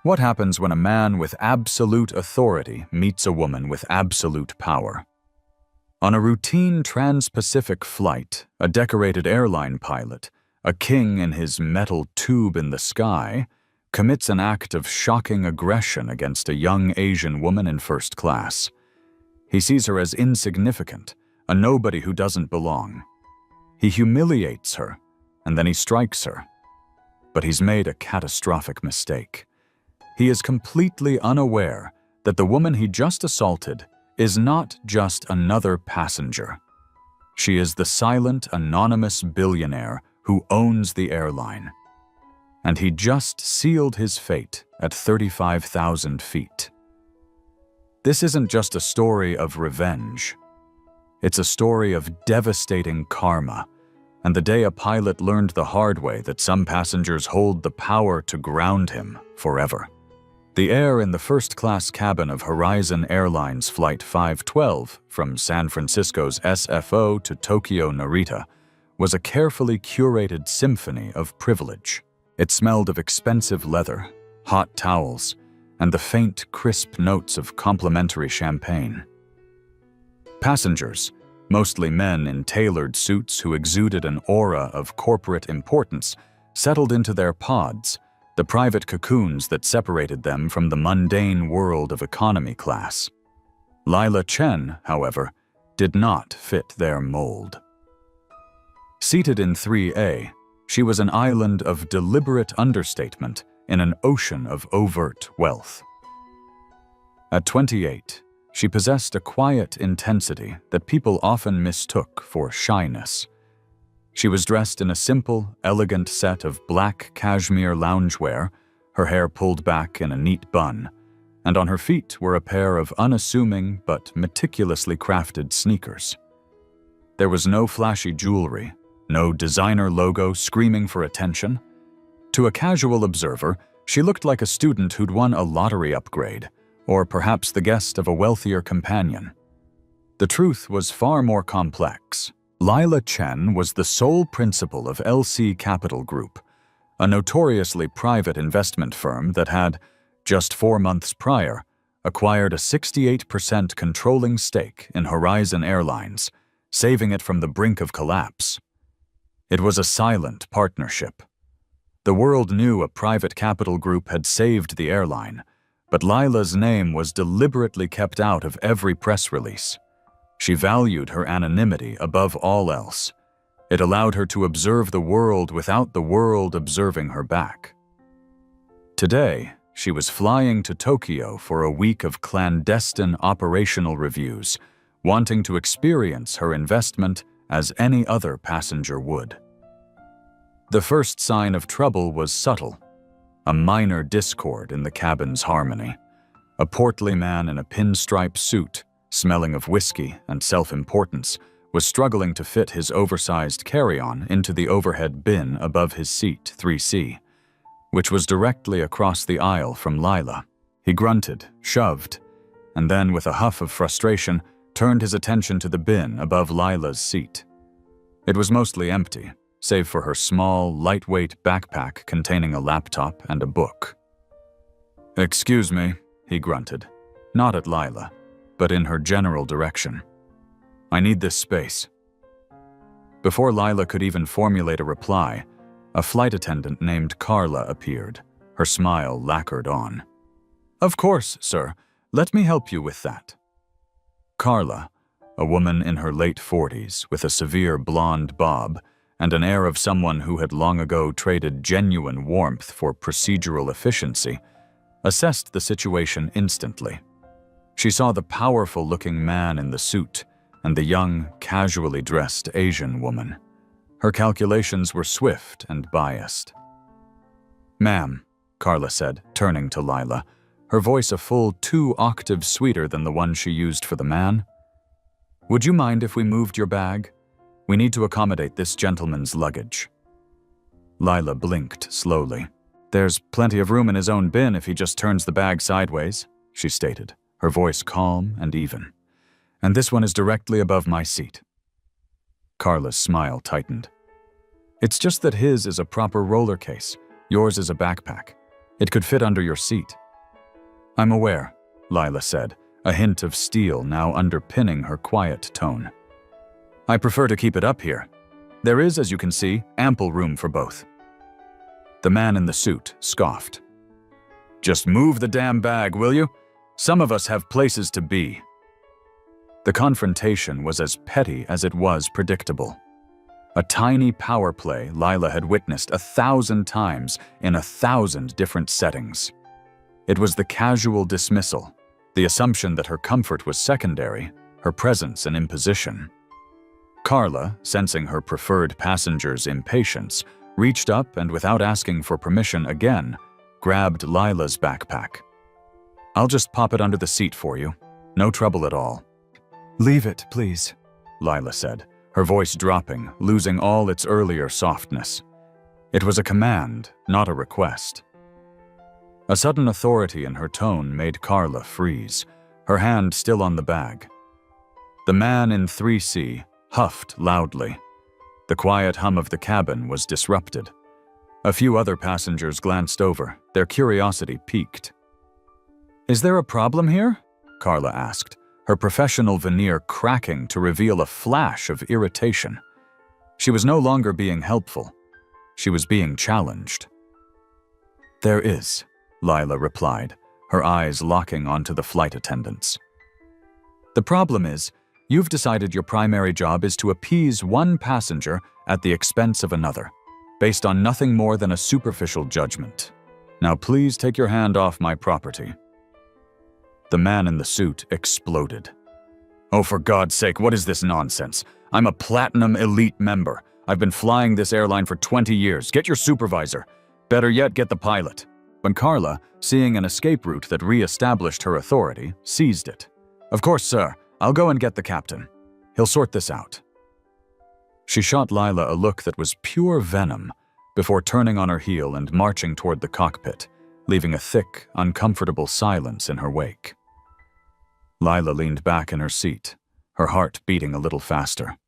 What happens when a man with absolute authority meets a woman with absolute power? On a routine trans-Pacific flight, a decorated airline pilot, a king in his metal tube in the sky, commits an act of shocking aggression against a young Asian woman in first class. He sees her as insignificant, a nobody who doesn't belong. He humiliates her, and then he strikes her. But he's made a catastrophic mistake. He is completely unaware that the woman he just assaulted is not just another passenger. She is the silent, anonymous billionaire who owns the airline. And he just sealed his fate at 35,000 feet. This isn't just a story of revenge. It's a story of devastating karma, and the day a pilot learned the hard way that some passengers hold the power to ground him forever. The air in the first-class cabin of Horizon Airlines Flight 512 from San Francisco's SFO to Tokyo Narita was a carefully curated symphony of privilege. It smelled of expensive leather, hot towels, and the faint, crisp notes of complimentary champagne. Passengers, mostly men in tailored suits who exuded an aura of corporate importance, settled into their pods, the private cocoons that separated them from the mundane world of economy class. Lila Chen, however, did not fit their mold. Seated in 3A, she was an island of deliberate understatement in an ocean of overt wealth. At 28, she possessed a quiet intensity that people often mistook for shyness. She was dressed in a simple, elegant set of black cashmere loungewear, her hair pulled back in a neat bun, and on her feet were a pair of unassuming but meticulously crafted sneakers. There was no flashy jewelry, no designer logo screaming for attention. To a casual observer, she looked like a student who'd won a lottery upgrade, or perhaps the guest of a wealthier companion. The truth was far more complex. Lila Chen was the sole principal of LC Capital Group, a notoriously private investment firm that had, just 4 months prior, acquired a 68% controlling stake in Horizon Airlines, saving it from the brink of collapse. It was a silent partnership. The world knew a private capital group had saved the airline, but Lila's name was deliberately kept out of every press release. She valued her anonymity above all else. It allowed her to observe the world without the world observing her back. Today, she was flying to Tokyo for a week of clandestine operational reviews, wanting to experience her investment as any other passenger would. The first sign of trouble was subtle, a minor discord in the cabin's harmony. A portly man in a pinstripe suit, smelling of whiskey and self-importance, was struggling to fit his oversized carry-on into the overhead bin above his seat 3C, which was directly across the aisle from Lila. He grunted, shoved, and then, with a huff of frustration, turned his attention to the bin above Lila's seat. It was mostly empty, save for her small, lightweight backpack containing a laptop and a book. "Excuse me," he grunted, not at Lila, but in her general direction. "I need this space." Before Lila could even formulate a reply, a flight attendant named Carla appeared, her smile lacquered on. "Of course, sir. Let me help you with that." Carla, a woman in her late 40s with a severe blonde bob and an air of someone who had long ago traded genuine warmth for procedural efficiency, assessed the situation instantly. She saw the powerful-looking man in the suit and the young, casually dressed Asian woman. Her calculations were swift and biased. "Ma'am," Carla said, turning to Lila, her voice a full 2 octaves sweeter than the one she used for the man. "Would you mind if we moved your bag? We need to accommodate this gentleman's luggage." Lila blinked slowly. "There's plenty of room in his own bin if he just turns the bag sideways," she stated, her voice calm and even. "And this one is directly above my seat." Carla's smile tightened. "It's just that his is a proper roller case. Yours is a backpack. It could fit under your seat." "I'm aware," Lila said, a hint of steel now underpinning her quiet tone. "I prefer to keep it up here. There is, as you can see, ample room for both." The man in the suit scoffed. "Just move the damn bag, will you? Some of us have places to be." The confrontation was as petty as it was predictable. A tiny power play Lila had witnessed 1,000 times in 1,000 different settings. It was the casual dismissal, the assumption that her comfort was secondary, her presence an imposition. Carla, sensing her preferred passenger's impatience, reached up and without asking for permission again, grabbed Lila's backpack. "I'll just pop it under the seat for you. No trouble at all." "Leave it, please," Lila said, her voice dropping, losing all its earlier softness. It was a command, not a request. A sudden authority in her tone made Carla freeze, her hand still on the bag. The man in 3C huffed loudly. The quiet hum of the cabin was disrupted. A few other passengers glanced over, their curiosity piqued. "Is there a problem here?" Carla asked, her professional veneer cracking to reveal a flash of irritation. She was no longer being helpful. She was being challenged. "There is," Lila replied, her eyes locking onto the flight attendants. "The problem is, you've decided your primary job is to appease one passenger at the expense of another, based on nothing more than a superficial judgment. Now please take your hand off my property." The man in the suit exploded. "Oh, for God's sake, what is this nonsense? I'm a Platinum Elite member. I've been flying this airline for 20 years. Get your supervisor. Better yet, get the pilot." When Carla, seeing an escape route that re-established her authority, seized it. "Of course, sir. I'll go and get the captain. He'll sort this out." She shot Lila a look that was pure venom before turning on her heel and marching toward the cockpit, leaving a thick, uncomfortable silence in her wake. Lila leaned back in her seat, her heart beating a little faster,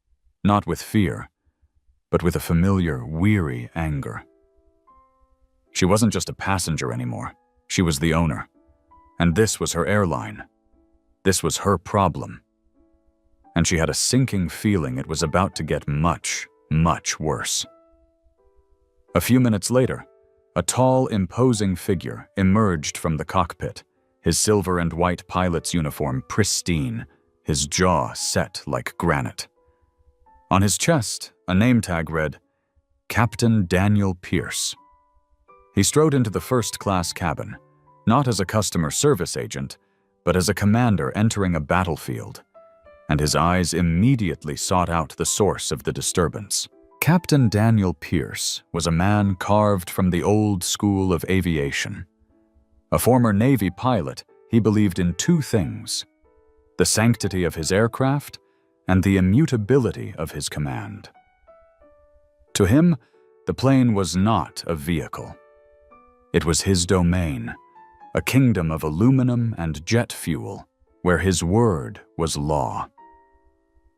not with fear, but with a familiar, weary anger. She wasn't just a passenger anymore. She was the owner. And this was her airline. This was her problem. And she had a sinking feeling it was about to get much, much worse. A few minutes later, a tall, imposing figure emerged from the cockpit, his silver and white pilot's uniform pristine, his jaw set like granite. On his chest, a name tag read, Captain Daniel Pierce. He strode into the first-class cabin, not as a customer service agent, but as a commander entering a battlefield, and his eyes immediately sought out the source of the disturbance. Captain Daniel Pierce was a man carved from the old school of aviation. A former Navy pilot, he believed in two things: the sanctity of his aircraft and the immutability of his command. To him, the plane was not a vehicle. It was his domain, a kingdom of aluminum and jet fuel, where his word was law.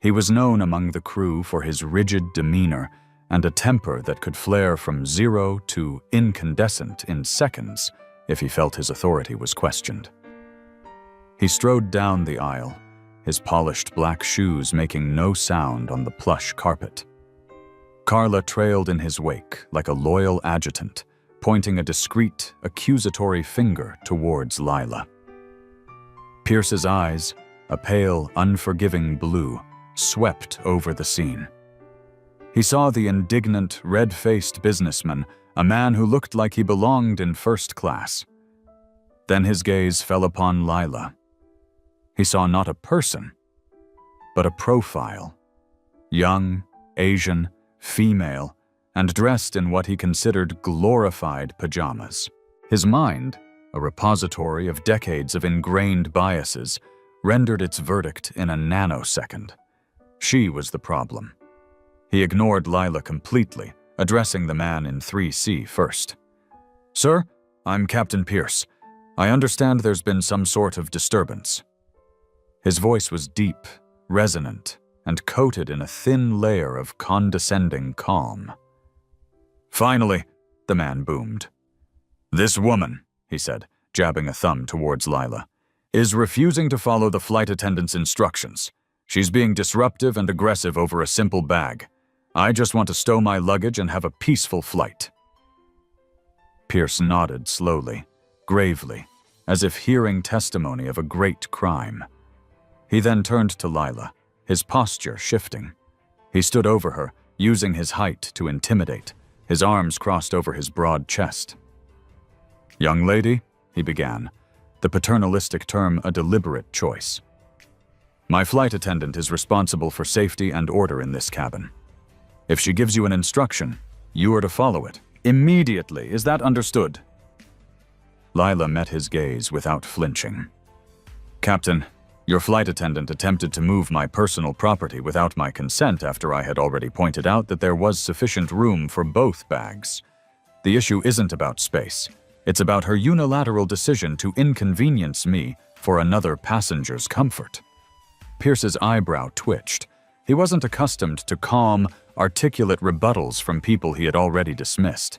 He was known among the crew for his rigid demeanor and a temper that could flare from 0 to incandescent in seconds if he felt his authority was questioned. He strode down the aisle, his polished black shoes making no sound on the plush carpet. Carla trailed in his wake like a loyal adjutant, pointing a discreet, accusatory finger towards Lila. Pierce's eyes, a pale, unforgiving blue, swept over the scene. He saw the indignant, red-faced businessman, a man who looked like he belonged in first class. Then his gaze fell upon Lila. He saw not a person, but a profile. Young, Asian, female, and dressed in what he considered glorified pajamas. His mind, a repository of decades of ingrained biases, rendered its verdict in a nanosecond. She was the problem. He ignored Lila completely, addressing the man in 3C first. "Sir, I'm Captain Pierce. I understand there's been some sort of disturbance." His voice was deep, resonant, and coated in a thin layer of condescending calm. "Finally," the man boomed. "This woman, he said, jabbing a thumb towards Lila, is refusing to follow the flight attendant's instructions. She's being disruptive and aggressive over a simple bag. I just want to stow my luggage and have a peaceful flight. Pierce nodded slowly, gravely, as if hearing testimony of a great crime. He then turned to Lila, his posture shifting. He stood over her, using his height to intimidate, his arms crossed over his broad chest. "Young lady," he began, the paternalistic term a deliberate choice. "My flight attendant is responsible for safety and order in this cabin. If she gives you an instruction, you are to follow it. Immediately, is that understood?" Lila met his gaze without flinching. "Captain, your flight attendant attempted to move my personal property without my consent after I had already pointed out that there was sufficient room for both bags. The issue isn't about space. It's about her unilateral decision to inconvenience me for another passenger's comfort." Pierce's eyebrow twitched. He wasn't accustomed to calm, articulate rebuttals from people he had already dismissed.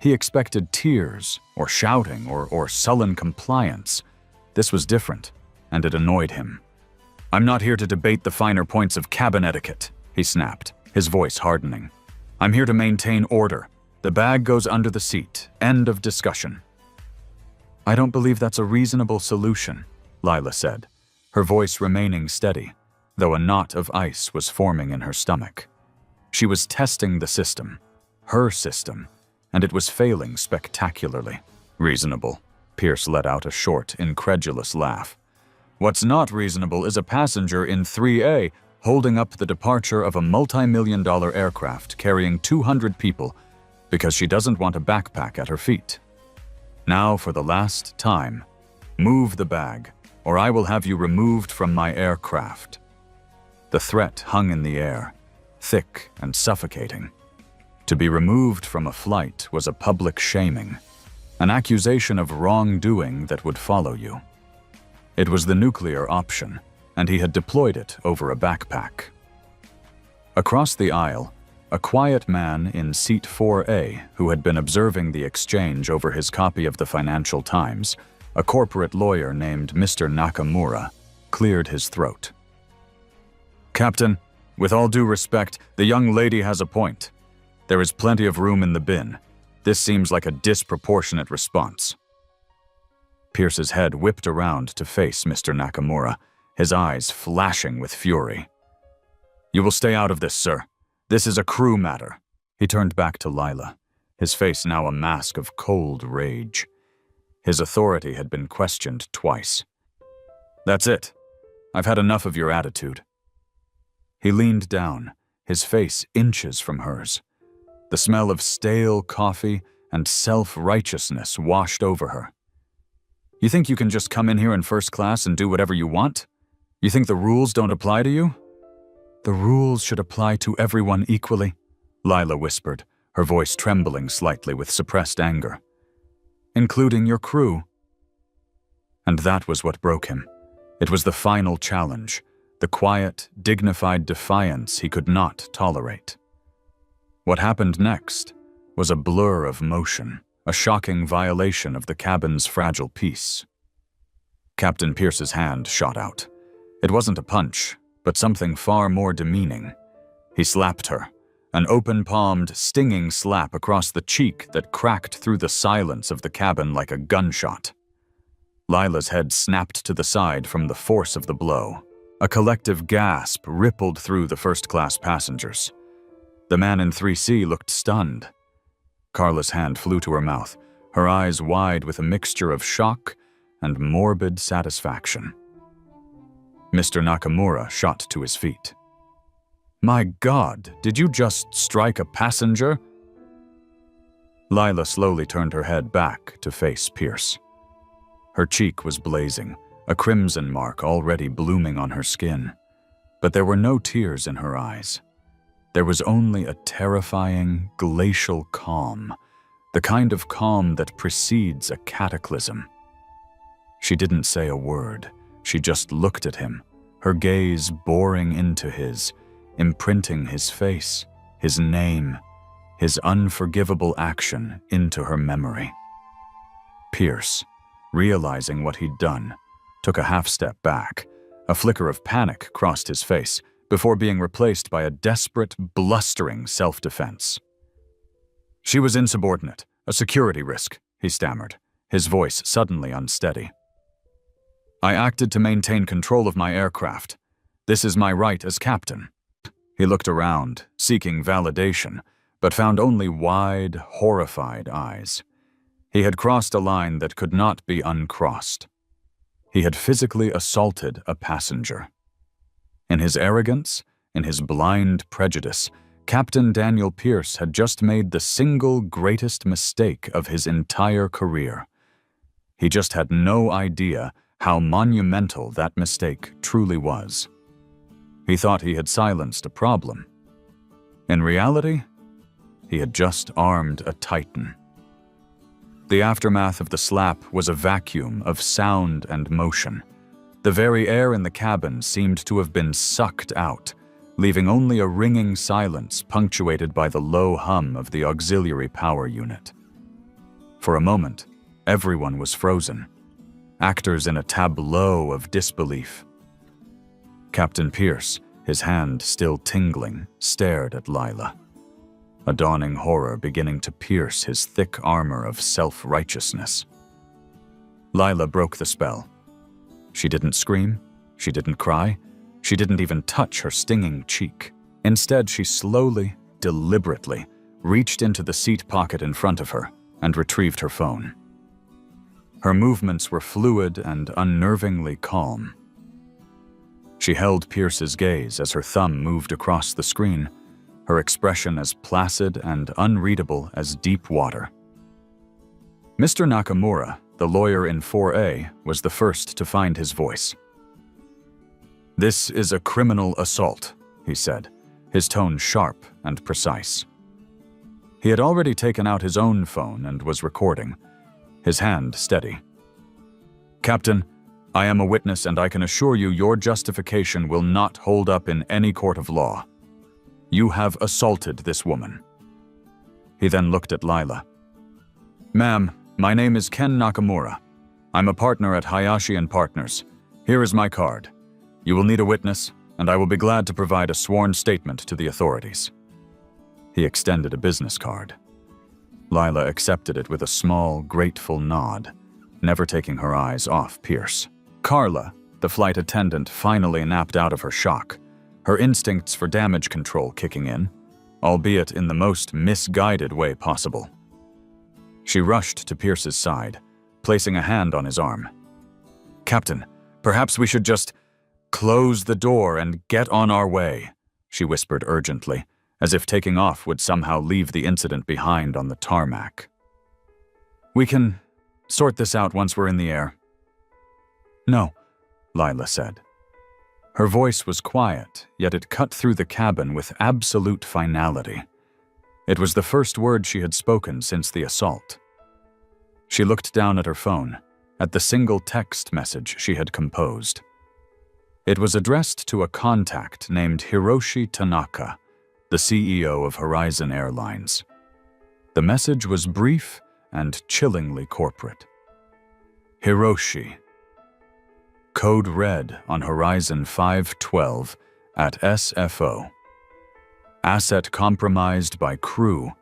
He expected tears, or shouting, or sullen compliance. This was different, and it annoyed him. "I'm not here to debate the finer points of cabin etiquette," he snapped, his voice hardening. "I'm here to maintain order. The bag goes under the seat. End of discussion." "I don't believe that's a reasonable solution," Lila said, her voice remaining steady, though a knot of ice was forming in her stomach. She was testing the system, her system, and it was failing spectacularly. "Reasonable," Pierce let out a short, incredulous laugh. "What's not reasonable is a passenger in 3A holding up the departure of a multi-million-dollar aircraft carrying 200 people because she doesn't want a backpack at her feet. Now, for the last time, move the bag, or I will have you removed from my aircraft." The threat hung in the air, thick and suffocating. To be removed from a flight was a public shaming, an accusation of wrongdoing that would follow you. It was the nuclear option, and he had deployed it over a backpack. Across the aisle, a quiet man in seat 4A, who had been observing the exchange over his copy of the Financial Times, a corporate lawyer named Mr. Nakamura, cleared his throat. "Captain, with all due respect, the young lady has a point. There is plenty of room in the bin. This seems like a disproportionate response." Pierce's head whipped around to face Mr. Nakamura, his eyes flashing with fury. "You will stay out of this, sir. This is a crew matter." He turned back to Lila, his face now a mask of cold rage. His authority had been questioned twice. "That's it. I've had enough of your attitude." He leaned down, his face inches from hers. The smell of stale coffee and self-righteousness washed over her. "You think you can just come in here in first class and do whatever you want? You think the rules don't apply to you?" "The rules should apply to everyone equally," Lila whispered, her voice trembling slightly with suppressed anger. "Including your crew." And that was what broke him. It was the final challenge, the quiet, dignified defiance he could not tolerate. What happened next was a blur of motion, a shocking violation of the cabin's fragile peace. Captain Pierce's hand shot out. It wasn't a punch, but something far more demeaning. He slapped her, an open-palmed, stinging slap across the cheek that cracked through the silence of the cabin like a gunshot. Lila's head snapped to the side from the force of the blow. A collective gasp rippled through the first-class passengers. The man in 3C looked stunned. Carla's hand flew to her mouth, her eyes wide with a mixture of shock and morbid satisfaction. Mr. Nakamura shot to his feet. "My God, did you just strike a passenger?" Lila slowly turned her head back to face Pierce. Her cheek was blazing, a crimson mark already blooming on her skin. But there were no tears in her eyes. There was only a terrifying, glacial calm, the kind of calm that precedes a cataclysm. She didn't say a word. She just looked at him, her gaze boring into his, imprinting his face, his name, his unforgivable action into her memory. Pierce, realizing what he'd done, took a half step back. A flicker of panic crossed his face before being replaced by a desperate, blustering self-defense. "She was insubordinate, a security risk," he stammered, his voice suddenly unsteady. "I acted to maintain control of my aircraft. This is my right as captain." He looked around, seeking validation, but found only wide, horrified eyes. He had crossed a line that could not be uncrossed. He had physically assaulted a passenger. In his arrogance, in his blind prejudice, Captain Daniel Pierce had just made the single greatest mistake of his entire career. He just had no idea how monumental that mistake truly was. He thought he had silenced a problem. In reality, he had just armed a titan. The aftermath of the slap was a vacuum of sound and motion. The very air in the cabin seemed to have been sucked out, leaving only a ringing silence punctuated by the low hum of the auxiliary power unit. For a moment, everyone was frozen, actors in a tableau of disbelief. Captain Pierce, his hand still tingling, stared at Lila, a dawning horror beginning to pierce his thick armor of self-righteousness. Lila broke the spell. She didn't scream, she didn't cry, she didn't even touch her stinging cheek. Instead, she slowly, deliberately, reached into the seat pocket in front of her and retrieved her phone. Her movements were fluid and unnervingly calm. She held Pierce's gaze as her thumb moved across the screen, her expression as placid and unreadable as deep water. Mr. Nakamura, the lawyer in 4A, was the first to find his voice. "This is a criminal assault," he said, his tone sharp and precise. He had already taken out his own phone and was recording, his hand steady. "Captain, I am a witness and I can assure you your justification will not hold up in any court of law. You have assaulted this woman." He then looked at Lila. "Ma'am, my name is Ken Nakamura. I'm a partner at Hayashi & Partners. Here is my card. You will need a witness, and I will be glad to provide a sworn statement to the authorities." He extended a business card. Lila accepted it with a small, grateful nod, never taking her eyes off Pierce. Carla, the flight attendant, finally napped out of her shock, her instincts for damage control kicking in, albeit in the most misguided way possible. She rushed to Pierce's side, placing a hand on his arm. "Captain, perhaps we should just close the door and get on our way," she whispered urgently, as if taking off would somehow leave the incident behind on the tarmac. "We can sort this out once we're in the air." "No," Lila said. Her voice was quiet, yet it cut through the cabin with absolute finality. It was the first word she had spoken since the assault. She looked down at her phone, at the single text message she had composed. It was addressed to a contact named Hiroshi Tanaka, the CEO of Horizon Airlines. The message was brief and chillingly corporate. "Hiroshi. Code red on Horizon 512 at SFO. Asset compromised by crew.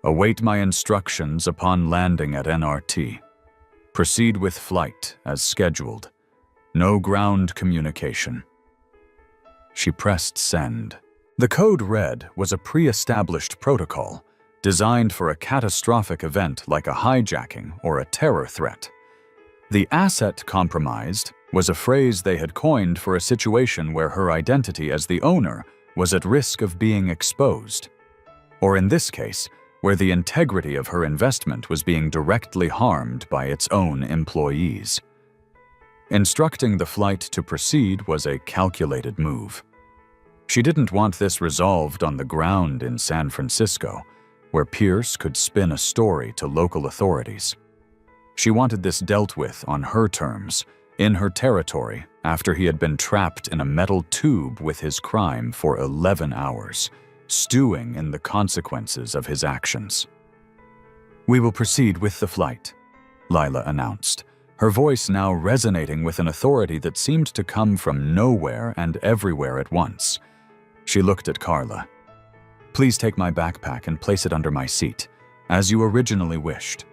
Await my instructions upon landing at NRT. Proceed with flight as scheduled. No ground communication." She pressed send. The code red was a pre-established protocol designed for a catastrophic event like a hijacking or a terror threat. The asset compromised was a phrase they had coined for a situation where her identity as the owner was at risk of being exposed, or in this case, where the integrity of her investment was being directly harmed by its own employees. Instructing the flight to proceed was a calculated move. She didn't want this resolved on the ground in San Francisco, where Pierce could spin a story to local authorities. She wanted this dealt with on her terms, in her territory, after he had been trapped in a metal tube with his crime for 11 hours, stewing in the consequences of his actions. "We will proceed with the flight," Lila announced, her voice now resonating with an authority that seemed to come from nowhere and everywhere at once. She looked at Carla. "Please take my backpack and place it under my seat, as you originally wished."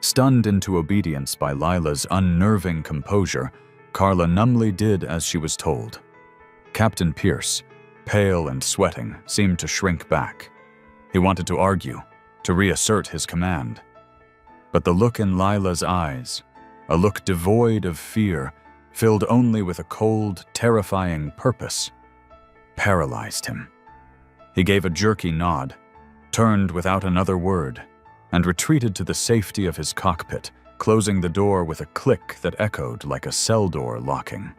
Stunned into obedience by Lila's unnerving composure, Carla numbly did as she was told. Captain Pierce, pale and sweating, seemed to shrink back. He wanted to argue, to reassert his command. But the look in Lila's eyes, a look devoid of fear, filled only with a cold, terrifying purpose, paralyzed him. He gave a jerky nod, turned without another word, and retreated to the safety of his cockpit, closing the door with a click that echoed like a cell door locking.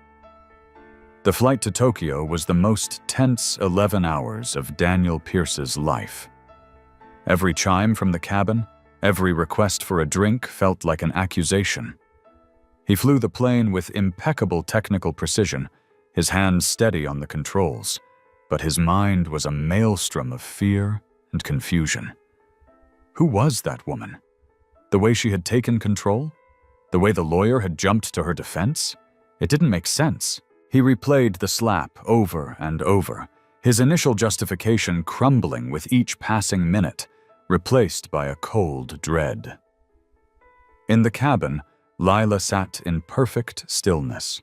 The flight to Tokyo was the most tense 11 hours of Daniel Pierce's life. Every chime from the cabin, every request for a drink felt like an accusation. He flew the plane with impeccable technical precision, his hands steady on the controls, but his mind was a maelstrom of fear and confusion. Who was that woman? The way she had taken control? The way the lawyer had jumped to her defense? It didn't make sense. He replayed the slap over and over, his initial justification crumbling with each passing minute, replaced by a cold dread. In the cabin, Lila sat in perfect stillness.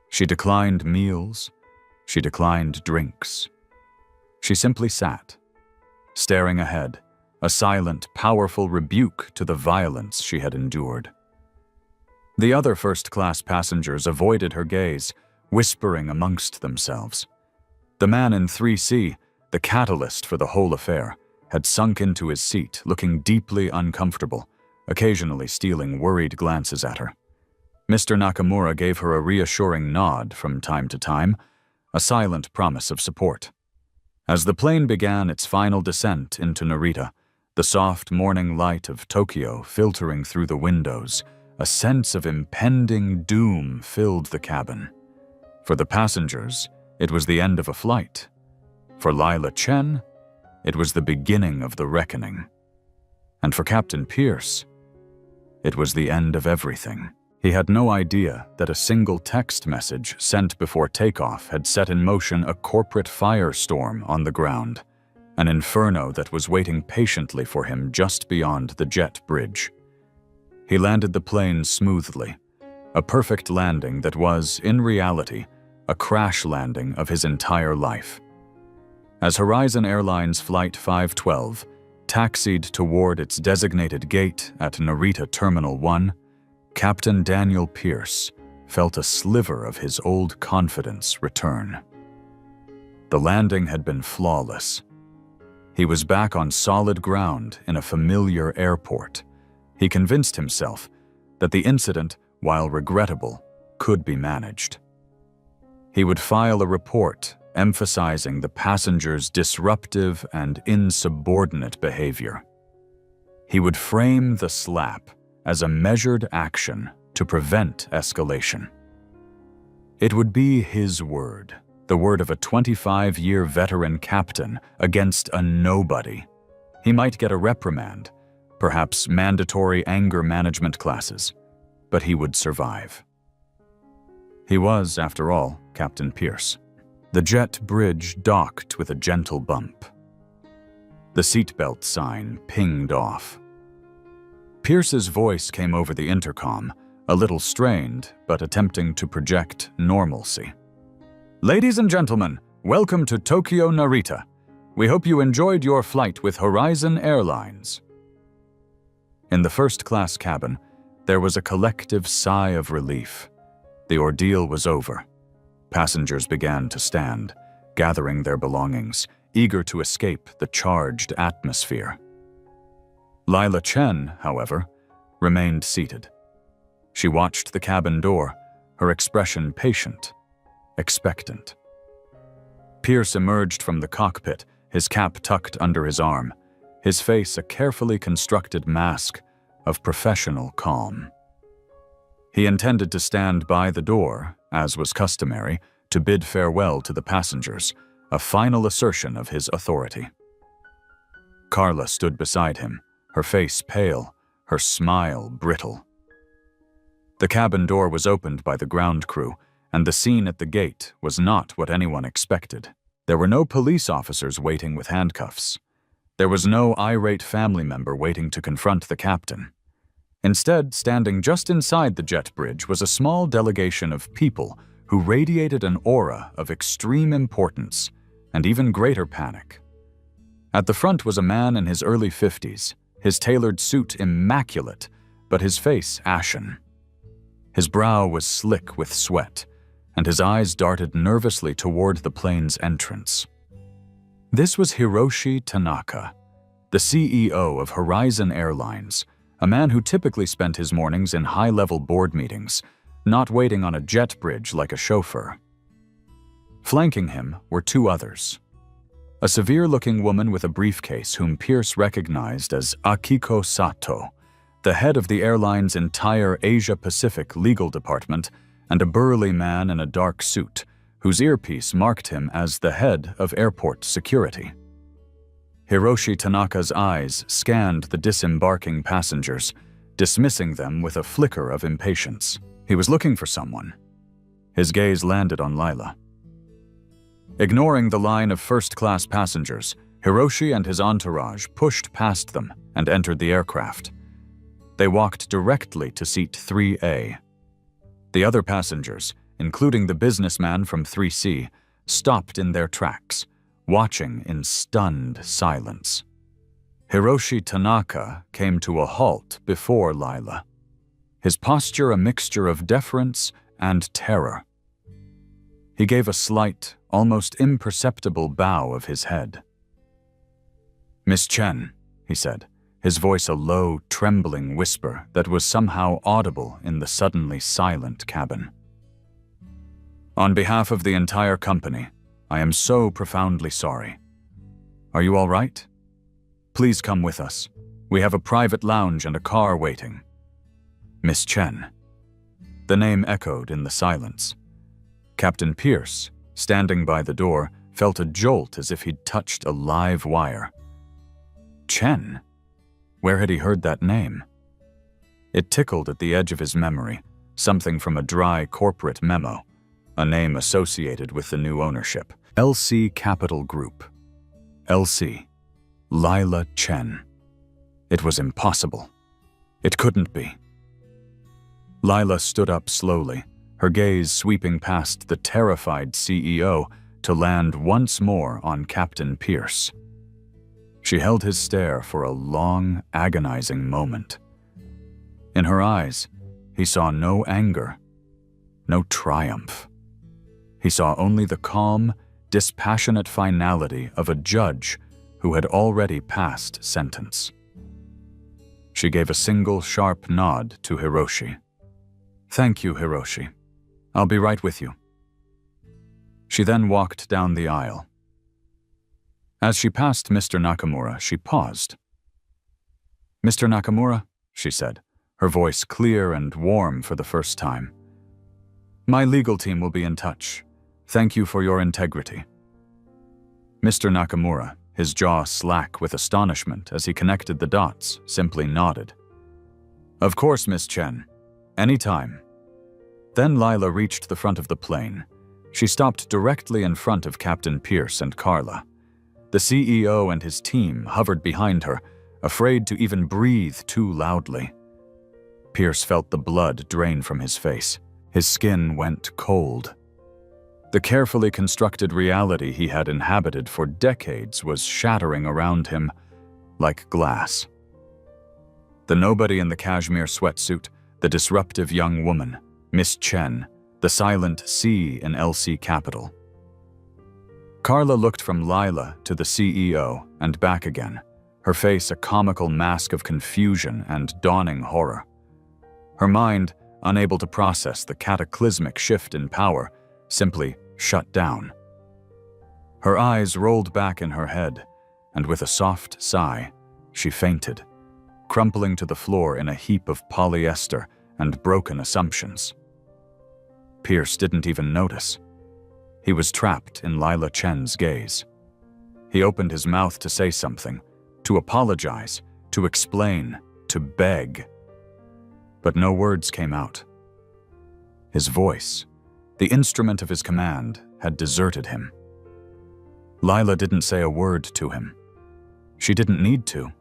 She declined meals. She declined drinks. She simply sat, staring ahead, a silent, powerful rebuke to the violence she had endured. The other first-class passengers avoided her gaze, whispering amongst themselves. The man in 3C, the catalyst for the whole affair, had sunk into his seat, looking deeply uncomfortable, occasionally stealing worried glances at her. Mr. Nakamura gave her a reassuring nod from time to time, a silent promise of support. As the plane began its final descent into Narita, the soft morning light of Tokyo filtering through the windows, a sense of impending doom filled the cabin. For the passengers, it was the end of a flight. For Lila Chen, it was the beginning of the reckoning. And for Captain Pierce, it was the end of everything. He had no idea that a single text message sent before takeoff had set in motion a corporate firestorm on the ground, an inferno that was waiting patiently for him just beyond the jet bridge. He landed the plane smoothly, a perfect landing that was, in reality, a crash landing of his entire life. As Horizon Airlines Flight 512 taxied toward its designated gate at Narita Terminal 1, Captain Daniel Pierce felt a sliver of his old confidence return. The landing had been flawless. He was back on solid ground in a familiar airport. He convinced himself that the incident, while regrettable, could be managed. He would file a report emphasizing the passengers' disruptive and insubordinate behavior. He would frame the slap as a measured action to prevent escalation. It would be his word, the word of a 25-year veteran captain against a nobody. He might get a reprimand, perhaps mandatory anger management classes, but he would survive. He was, after all, Captain Pierce. The jet bridge docked with a gentle bump. The seatbelt sign pinged off. Pierce's voice came over the intercom, a little strained, but attempting to project normalcy. "Ladies and gentlemen, welcome to Tokyo Narita. We hope you enjoyed your flight with Horizon Airlines." In the first-class cabin, there was a collective sigh of relief. The ordeal was over. Passengers began to stand, gathering their belongings, eager to escape the charged atmosphere. Lila Chen, however, remained seated. She watched the cabin door, her expression patient, expectant. Pierce emerged from the cockpit, his cap tucked under his arm, his face a carefully constructed mask of professional calm. He intended to stand by the door, as was customary, to bid farewell to the passengers, a final assertion of his authority. Carla stood beside him, her face pale, her smile brittle. The cabin door was opened by the ground crew, and the scene at the gate was not what anyone expected. There were no police officers waiting with handcuffs. There was no irate family member waiting to confront the captain. Instead, standing just inside the jet bridge was a small delegation of people who radiated an aura of extreme importance and even greater panic. At the front was a man in his early 50s, his tailored suit immaculate, but his face ashen. His brow was slick with sweat, and his eyes darted nervously toward the plane's entrance. This was Hiroshi Tanaka, the CEO of Horizon Airlines, a man who typically spent his mornings in high-level board meetings, not waiting on a jet bridge like a chauffeur. Flanking him were two others. A severe-looking woman with a briefcase whom Pierce recognized as Akiko Sato, the head of the airline's entire Asia-Pacific legal department, and a burly man in a dark suit, whose earpiece marked him as the head of airport security. Hiroshi Tanaka's eyes scanned the disembarking passengers, dismissing them with a flicker of impatience. He was looking for someone. His gaze landed on Lila. Ignoring the line of first-class passengers, Hiroshi and his entourage pushed past them and entered the aircraft. They walked directly to seat 3A. The other passengers, including the businessman from 3C, stopped in their tracks, watching in stunned silence. Hiroshi Tanaka came to a halt before Lila, his posture a mixture of deference and terror. He gave a slight, almost imperceptible bow of his head. "Miss Chen," he said, his voice a low, trembling whisper that was somehow audible in the suddenly silent cabin. "On behalf of the entire company, I am so profoundly sorry. Are you all right? Please come with us. We have a private lounge and a car waiting." Miss Chen. The name echoed in the silence. Captain Pierce, standing by the door, felt a jolt as if he'd touched a live wire. Chen? Where had he heard that name? It tickled at the edge of his memory, something from a dry corporate memo, a name associated with the new ownership. LC Capital Group. LC. Lila Chen. It was impossible. It couldn't be. Lila stood up slowly, her gaze sweeping past the terrified CEO to land once more on Captain Pierce. She held his stare for a long, agonizing moment. In her eyes, he saw no anger, no triumph. He saw only the calm, dispassionate finality of a judge who had already passed sentence. She gave a single sharp nod to Hiroshi. "Thank you, Hiroshi. I'll be right with you." She then walked down the aisle. As she passed Mr. Nakamura, she paused. "Mr. Nakamura," she said, her voice clear and warm for the first time. "My legal team will be in touch. Thank you for your integrity." Mr. Nakamura, his jaw slack with astonishment as he connected the dots, simply nodded. "Of course, Miss Chen. Anytime." Then Lila reached the front of the plane. She stopped directly in front of Captain Pierce and Carla. The CEO and his team hovered behind her, afraid to even breathe too loudly. Pierce felt the blood drain from his face. His skin went cold. The carefully constructed reality he had inhabited for decades was shattering around him like glass. The nobody in the cashmere sweatsuit, the disruptive young woman, Miss Chen, the silent C in LC Capital. Carla looked from Lila to the CEO and back again, her face a comical mask of confusion and dawning horror. Her mind, unable to process the cataclysmic shift in power, simply shut down. Her eyes rolled back in her head, and with a soft sigh, she fainted, crumpling to the floor in a heap of polyester and broken assumptions. Pierce didn't even notice. He was trapped in Lila Chen's gaze. He opened his mouth to say something, to apologize, to explain, to beg. But no words came out. His voice, the instrument of his command, had deserted him. Lila didn't say a word to him. She didn't need to.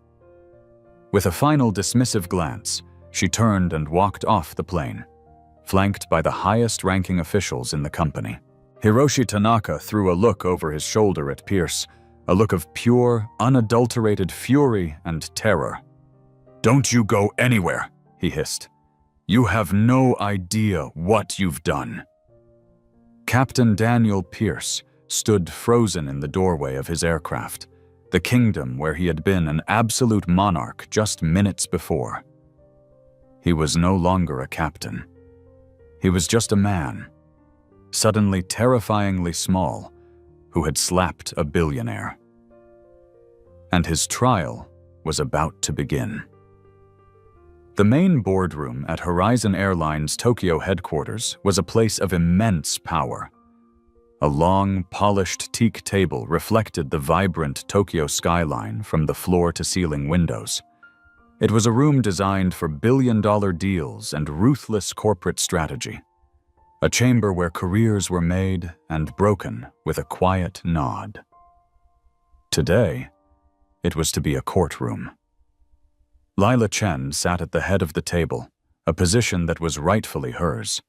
With a final dismissive glance, she turned and walked off the plane, flanked by the highest-ranking officials in the company. Hiroshi Tanaka threw a look over his shoulder at Pierce, a look of pure, unadulterated fury and terror. "Don't you go anywhere," he hissed. "You have no idea what you've done." Captain Daniel Pierce stood frozen in the doorway of his aircraft, the kingdom where he had been an absolute monarch just minutes before. He was no longer a captain. He was just a man, suddenly terrifyingly small, who had slapped a billionaire. And his trial was about to begin. The main boardroom at Horizon Airline's Tokyo headquarters was a place of immense power. A long, polished teak table reflected the vibrant Tokyo skyline from the floor-to-ceiling windows. It was a room designed for billion-dollar deals and ruthless corporate strategy. A chamber where careers were made and broken with a quiet nod. Today, it was to be a courtroom. Lila Chen sat at the head of the table, a position that was rightfully hers.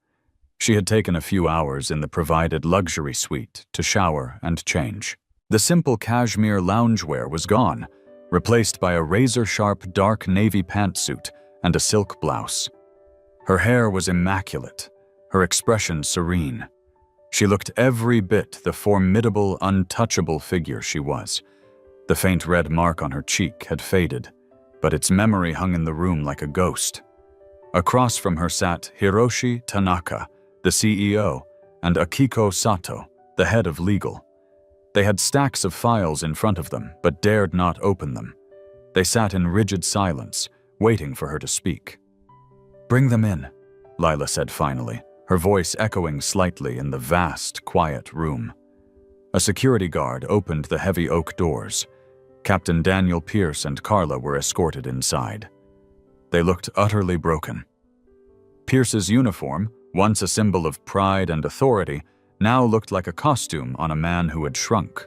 She had taken a few hours in the provided luxury suite to shower and change. The simple cashmere loungewear was gone, replaced by a razor-sharp dark navy pantsuit and a silk blouse. Her hair was immaculate, her expression serene. She looked every bit the formidable, untouchable figure she was. The faint red mark on her cheek had faded, but its memory hung in the room like a ghost. Across from her sat Hiroshi Tanaka, the CEO, and Akiko Sato, the head of legal. They had stacks of files in front of them, but dared not open them. They sat in rigid silence, waiting for her to speak. "Bring them in," Lila said finally, her voice echoing slightly in the vast, quiet room. A security guard opened the heavy oak doors. Captain Daniel Pierce and Carla were escorted inside. They looked utterly broken. Pierce's uniform, once a symbol of pride and authority, now looked like a costume on a man who had shrunk.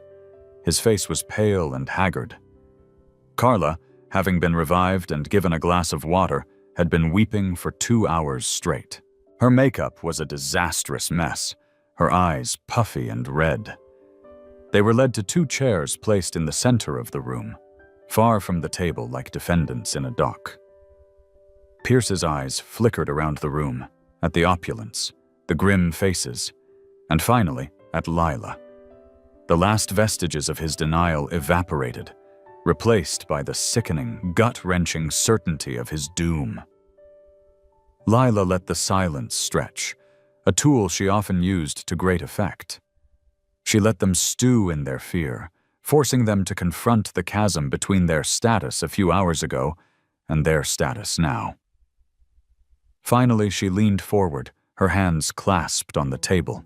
His face was pale and haggard. Carla, having been revived and given a glass of water, had been weeping for 2 hours straight. Her makeup was a disastrous mess, her eyes puffy and red. They were led to 2 chairs placed in the center of the room, far from the table like defendants in a dock. Pierce's eyes flickered around the room, at the opulence, the grim faces, and finally at Lila. The last vestiges of his denial evaporated, replaced by the sickening, gut-wrenching certainty of his doom. Lila let the silence stretch, a tool she often used to great effect. She let them stew in their fear, forcing them to confront the chasm between their status a few hours ago and their status now. Finally, she leaned forward, her hands clasped on the table.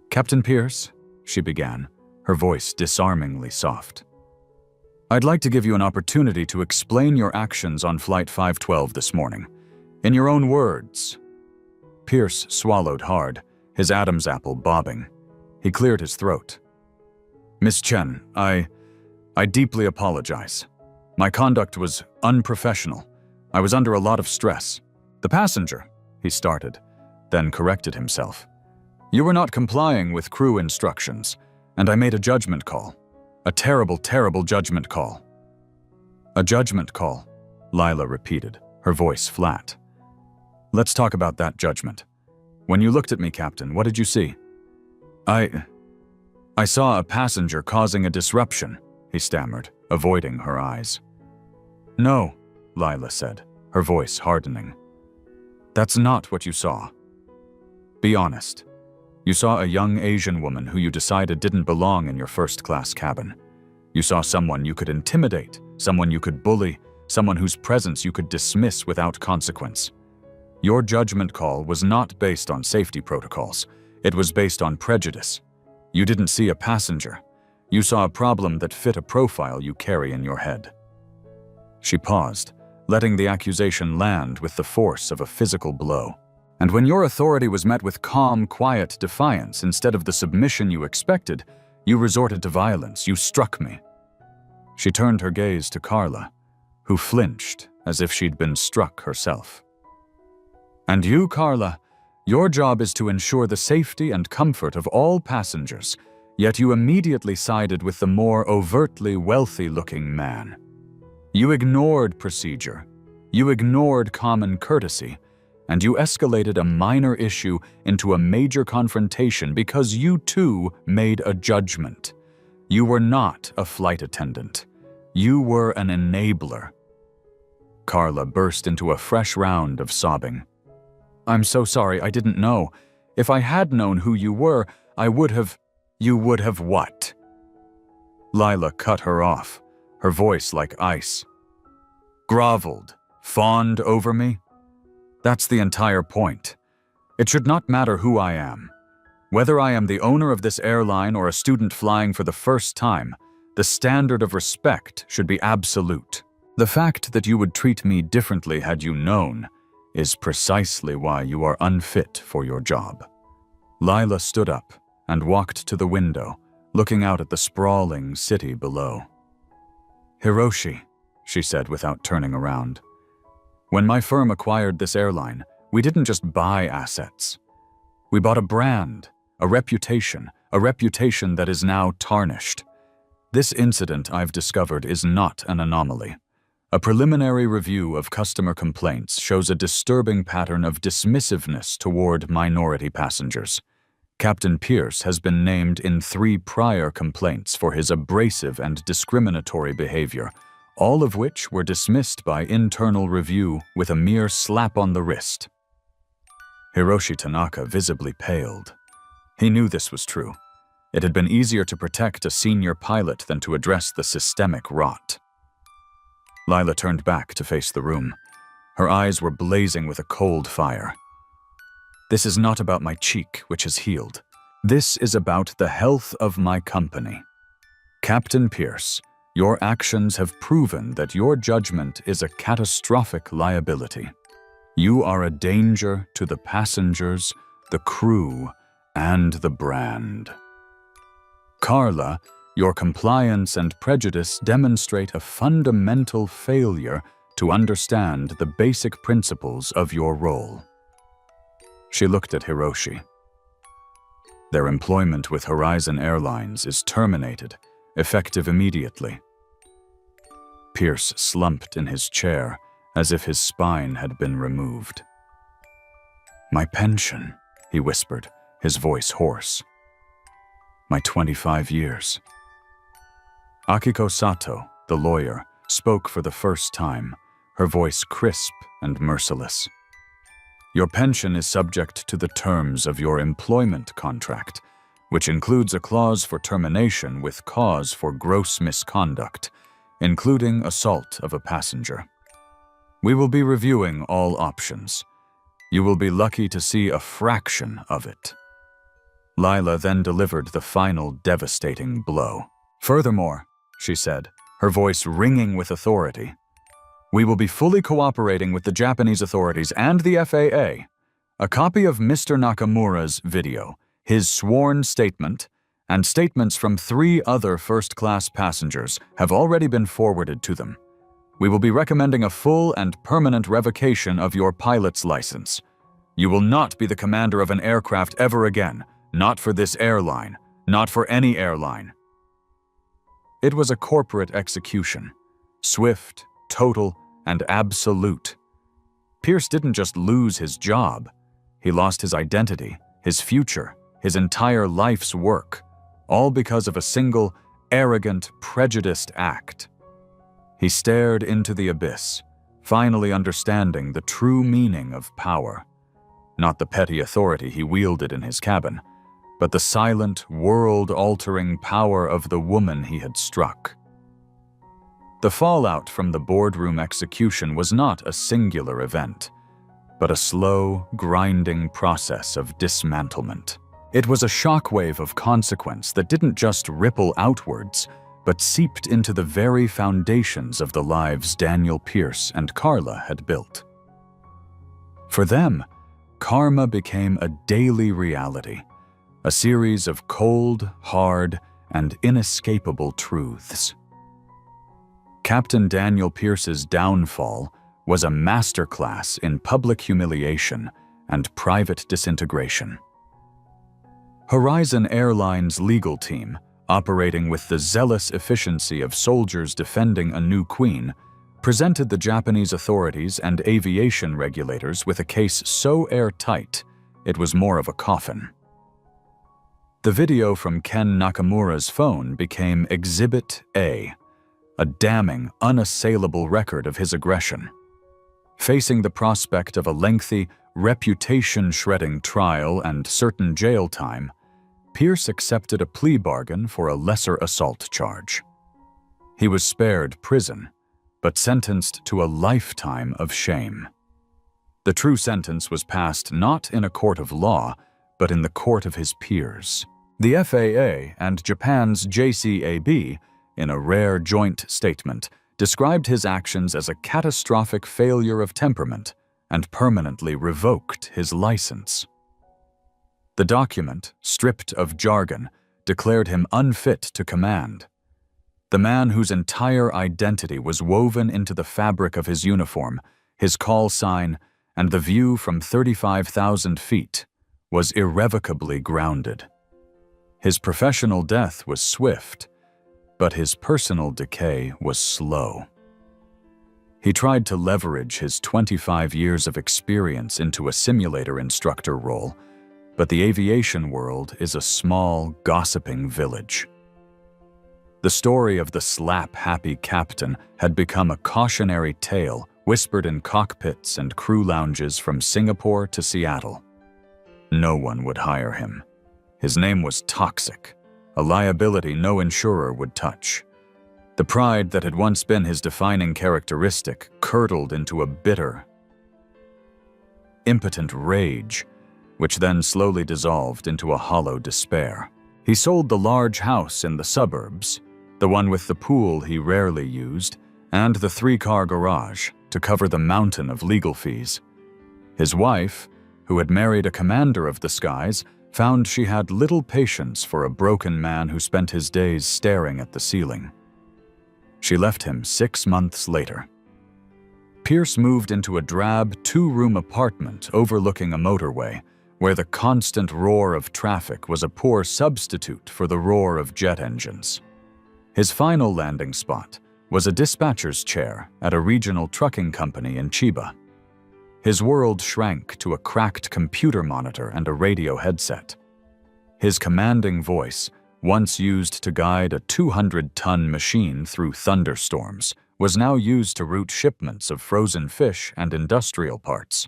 "Captain Pierce," she began, her voice disarmingly soft. "I'd like to give you an opportunity to explain your actions on Flight 512 this morning. In your own words." Pierce swallowed hard, his Adam's apple bobbing. He cleared his throat. "Miss Chen, I deeply apologize. My conduct was unprofessional. I was under a lot of stress. The passenger," he started, then corrected himself. "You were not complying with crew instructions, and I made a judgment call. A terrible, terrible judgment call." "A judgment call," Lila repeated, her voice flat. "Let's talk about that judgment. When you looked at me, Captain, what did you see?" I saw a passenger causing a disruption," he stammered, avoiding her eyes. "No," Lila said, her voice hardening. "That's not what you saw. Be honest. You saw a young Asian woman who you decided didn't belong in your first-class cabin. You saw someone you could intimidate, someone you could bully, someone whose presence you could dismiss without consequence. Your judgment call was not based on safety protocols. It was based on prejudice. You didn't see a passenger. You saw a problem that fit a profile you carry in your head." She paused, letting the accusation land with the force of a physical blow. And when your authority was met with calm, quiet defiance instead of the submission you expected, you resorted to violence. You struck me." She turned her gaze to Carla, who flinched as if she'd been struck herself. "And you, Carla, your job is to ensure the safety and comfort of all passengers, yet you immediately sided with the more overtly wealthy-looking man. You ignored procedure, you ignored common courtesy, and you escalated a minor issue into a major confrontation because you too made a judgment. You were not a flight attendant. You were an enabler." Carla burst into a fresh round of sobbing. "I'm so sorry, I didn't know. If I had known who you were, I would have—" "You would have what?" Lila cut her off, her voice like ice. "Groveled, fawned over me? That's the entire point. It should not matter who I am. Whether I am the owner of this airline or a student flying for the first time, the standard of respect should be absolute. The fact that you would treat me differently had you known is precisely why you are unfit for your job." Lila stood up and walked to the window, looking out at the sprawling city below. "Hiroshi," she said without turning around, "when my firm acquired this airline, we didn't just buy assets. We bought a brand, a reputation that is now tarnished. This incident, I've discovered, is not an anomaly. A preliminary review of customer complaints shows a disturbing pattern of dismissiveness toward minority passengers. Captain Pierce has been named in 3 prior complaints for his abrasive and discriminatory behavior, all of which were dismissed by internal review with a mere slap on the wrist." Hiroshi Tanaka visibly paled. He knew this was true. It had been easier to protect a senior pilot than to address the systemic rot. Lila turned back to face the room. Her eyes were blazing with a cold fire. "This is not about my cheek, which has healed. This is about the health of my company. Captain Pierce, your actions have proven that your judgment is a catastrophic liability. You are a danger to the passengers, the crew, and the brand. Carla, your compliance and prejudice demonstrate a fundamental failure to understand the basic principles of your role." She looked at Hiroshi. "Their employment with Horizon Airlines is terminated, effective immediately." Pierce slumped in his chair as if his spine had been removed. "My pension," he whispered, his voice hoarse. "My 25 years. Akiko Sato, the lawyer, spoke for the first time, her voice crisp and merciless. "Your pension is subject to the terms of your employment contract, which includes a clause for termination with cause for gross misconduct, including assault of a passenger. We will be reviewing all options. You will be lucky to see a fraction of it." Lila then delivered the final devastating blow. "Furthermore," she said, her voice ringing with authority, "we will be fully cooperating with the Japanese authorities and the FAA. A copy of Mr. Nakamura's video, his sworn statement, and statements from 3 other first-class passengers have already been forwarded to them. We will be recommending a full and permanent revocation of your pilot's license. You will not be the commander of an aircraft ever again, not for this airline, not for any airline." It was a corporate execution, swift, total, and absolute. Pierce didn't just lose his job. He lost his identity, his future, his entire life's work, all because of a single, arrogant, prejudiced act. He stared into the abyss, finally understanding the true meaning of power. Not the petty authority he wielded in his cabin, but the silent, world-altering power of the woman he had struck. The fallout from the boardroom execution was not a singular event, but a slow, grinding process of dismantlement. It was a shockwave of consequence that didn't just ripple outwards, but seeped into the very foundations of the lives Daniel Pierce and Carla had built. For them, karma became a daily reality, a series of cold, hard, and inescapable truths. Captain Daniel Pierce's downfall was a masterclass in public humiliation and private disintegration. Horizon Airline's legal team, operating with the zealous efficiency of soldiers defending a new queen, presented the Japanese authorities and aviation regulators with a case so airtight it was more of a coffin. The video from Ken Nakamura's phone became Exhibit A, a damning, unassailable record of his aggression. Facing the prospect of a lengthy, reputation-shredding trial and certain jail time, Pierce accepted a plea bargain for a lesser assault charge. He was spared prison, but sentenced to a lifetime of shame. The true sentence was passed not in a court of law, but in the court of his peers. The FAA and Japan's JCAB, in a rare joint statement, described his actions as a catastrophic failure of temperament and permanently revoked his license. The document, stripped of jargon, declared him unfit to command. The man whose entire identity was woven into the fabric of his uniform, his call sign, and the view from 35,000 feet was irrevocably grounded. His professional death was swift, but his personal decay was slow. He tried to leverage his 25 years of experience into a simulator instructor role, but the aviation world is a small, gossiping village. The story of the slap-happy captain had become a cautionary tale whispered in cockpits and crew lounges from Singapore to Seattle. No one would hire him. His name was toxic, a liability no insurer would touch. The pride that had once been his defining characteristic curdled into a bitter, impotent rage, which then slowly dissolved into a hollow despair. He sold the large house in the suburbs, the one with the pool he rarely used, and the 3-car garage to cover the mountain of legal fees. His wife, who had married a commander of the skies, found she had little patience for a broken man who spent his days staring at the ceiling. She left him 6 months later. Pierce moved into a drab 2-room apartment overlooking a motorway, where the constant roar of traffic was a poor substitute for the roar of jet engines. His final landing spot was a dispatcher's chair at a regional trucking company in Chiba. His world shrank to a cracked computer monitor and a radio headset. His commanding voice, once used to guide a 200-ton machine through thunderstorms, was now used to route shipments of frozen fish and industrial parts.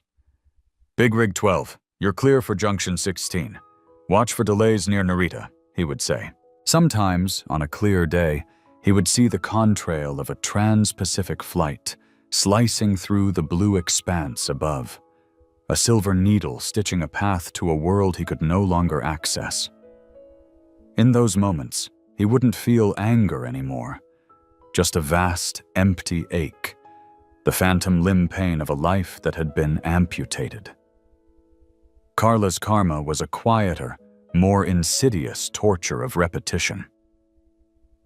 "Big Rig 12, you're clear for Junction 16. Watch for delays near Narita," he would say. Sometimes, on a clear day, he would see the contrail of a trans-Pacific flight, slicing through the blue expanse above, a silver needle stitching a path to a world he could no longer access. In those moments, he wouldn't feel anger anymore, just a vast, empty ache, the phantom limb pain of a life that had been amputated. Carla's karma was a quieter, more insidious torture of repetition.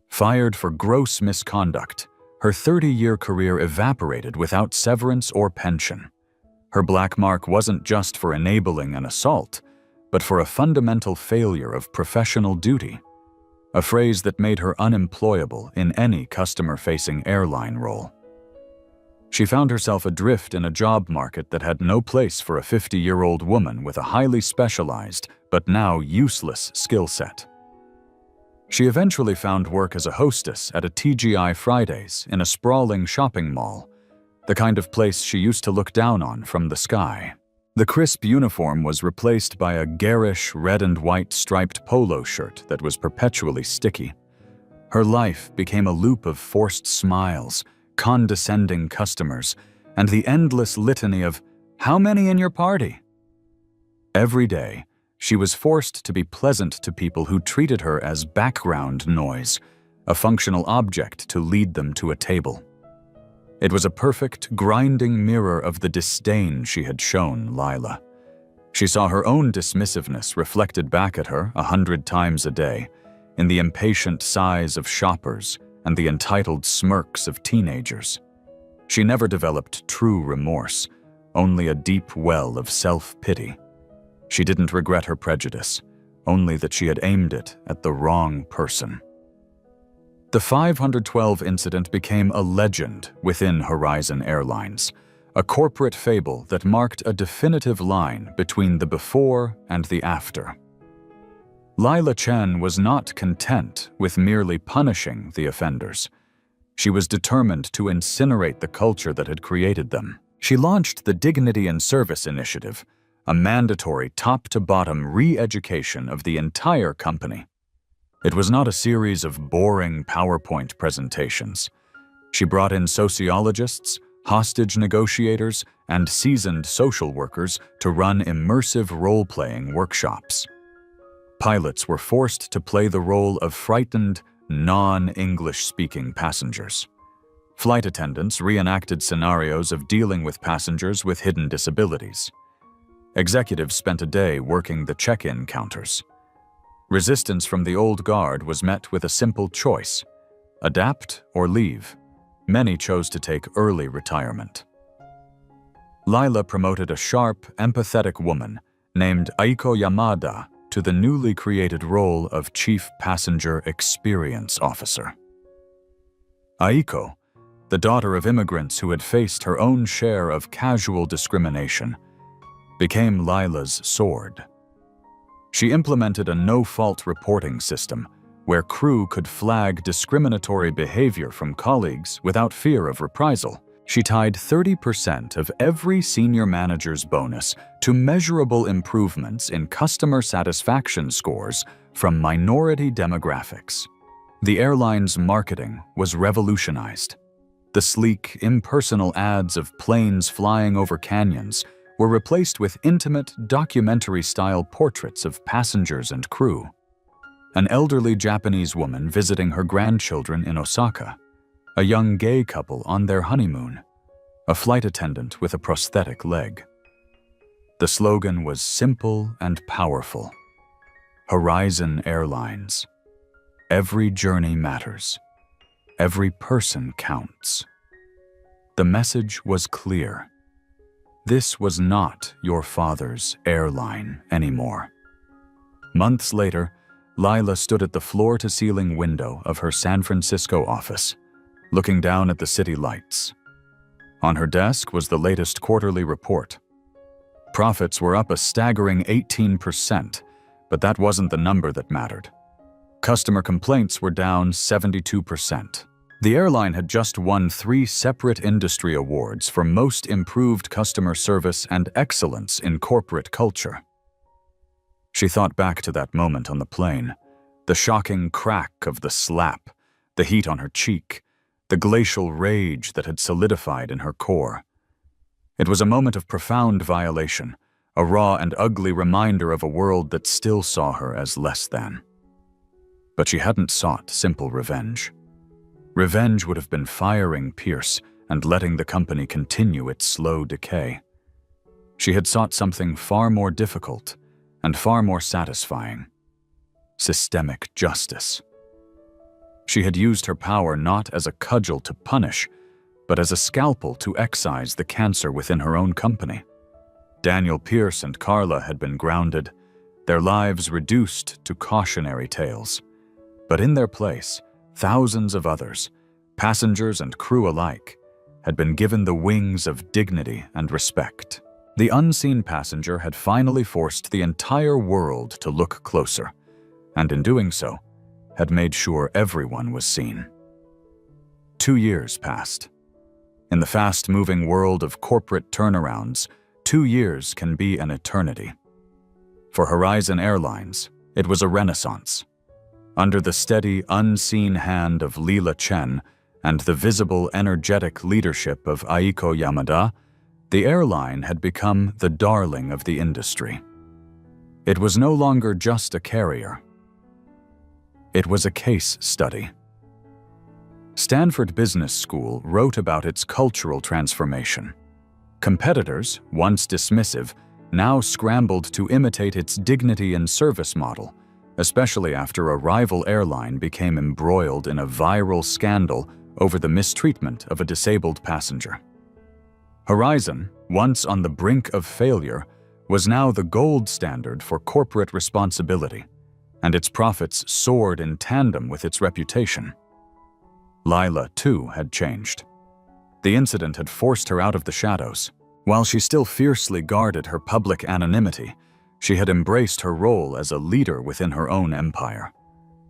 Fired for gross misconduct, her 30-year career evaporated without severance or pension. Her black mark wasn't just for enabling an assault, but for a fundamental failure of professional duty, a phrase that made her unemployable in any customer-facing airline role. She found herself adrift in a job market that had no place for a 50-year-old woman with a highly specialized, but now useless skill set. She eventually found work as a hostess at a TGI Fridays in a sprawling shopping mall, the kind of place she used to look down on from the sky. The crisp uniform was replaced by a garish red and white striped polo shirt that was perpetually sticky. Her life became a loop of forced smiles, condescending customers, and the endless litany of, "How many in your party?" Every day, she was forced to be pleasant to people who treated her as background noise, a functional object to lead them to a table. It was a perfect, grinding mirror of the disdain she had shown Lila. She saw her own dismissiveness reflected back at her 100 times a day, in the impatient sighs of shoppers and the entitled smirks of teenagers. She never developed true remorse, only a deep well of self-pity. She didn't regret her prejudice, only that she had aimed it at the wrong person. The 512 incident became a legend within Horizon Airlines, a corporate fable that marked a definitive line between the before and the after. Lila Chen was not content with merely punishing the offenders. She was determined to incinerate the culture that had created them. She launched the Dignity and Service Initiative, a mandatory top-to-bottom re-education of the entire company. It was not a series of boring PowerPoint presentations. She brought in sociologists, hostage negotiators, and seasoned social workers to run immersive role-playing workshops. Pilots were forced to play the role of frightened, non-English-speaking passengers. Flight attendants reenacted scenarios of dealing with passengers with hidden disabilities. Executives spent a day working the check-in counters. Resistance from the old guard was met with a simple choice: adapt or leave. Many chose to take early retirement. Lila promoted a sharp, empathetic woman named Aiko Yamada to the newly created role of Chief Passenger Experience Officer. Aiko, the daughter of immigrants who had faced her own share of casual discrimination, became Lila's sword. She implemented a no-fault reporting system where crew could flag discriminatory behavior from colleagues without fear of reprisal. She tied 30% of every senior manager's bonus to measurable improvements in customer satisfaction scores from minority demographics. The airline's marketing was revolutionized. The sleek, impersonal ads of planes flying over canyons were replaced with intimate, documentary-style portraits of passengers and crew. An elderly Japanese woman visiting her grandchildren in Osaka, a young gay couple on their honeymoon, a flight attendant with a prosthetic leg. The slogan was simple and powerful: Horizon Airlines. Every journey matters. Every person counts. The message was clear. This was not your father's airline anymore. Months later, Lila stood at the floor-to-ceiling window of her San Francisco office, looking down at the city lights. On her desk was the latest quarterly report. Profits were up a staggering 18%, but that wasn't the number that mattered. Customer complaints were down 72%. The airline had just won 3 separate industry awards for Most Improved Customer Service and Excellence in Corporate Culture. She thought back to that moment on the plane, the shocking crack of the slap, the heat on her cheek, the glacial rage that had solidified in her core. It was a moment of profound violation, a raw and ugly reminder of a world that still saw her as less than. But she hadn't sought simple revenge. Revenge would have been firing Pierce and letting the company continue its slow decay. She had sought something far more difficult and far more satisfying: systemic justice. She had used her power not as a cudgel to punish, but as a scalpel to excise the cancer within her own company. Daniel Pierce and Carla had been grounded, their lives reduced to cautionary tales. But in their place, thousands of others, passengers and crew alike, had been given the wings of dignity and respect. The unseen passenger had finally forced the entire world to look closer, and in doing so, had made sure everyone was seen. 2 years passed. In the fast-moving world of corporate turnarounds, 2 years can be an eternity. For Horizon Airlines, it was a renaissance. Under the steady, unseen hand of Lila Chen and the visible, energetic leadership of Aiko Yamada, the airline had become the darling of the industry. It was no longer just a carrier. It was a case study. Stanford Business School wrote about its cultural transformation. Competitors, once dismissive, now scrambled to imitate its dignity and service model, especially after a rival airline became embroiled in a viral scandal over the mistreatment of a disabled passenger. Horizon, once on the brink of failure, was now the gold standard for corporate responsibility, and its profits soared in tandem with its reputation. Lila, too, had changed. The incident had forced her out of the shadows. While she still fiercely guarded her public anonymity, she had embraced her role as a leader within her own empire.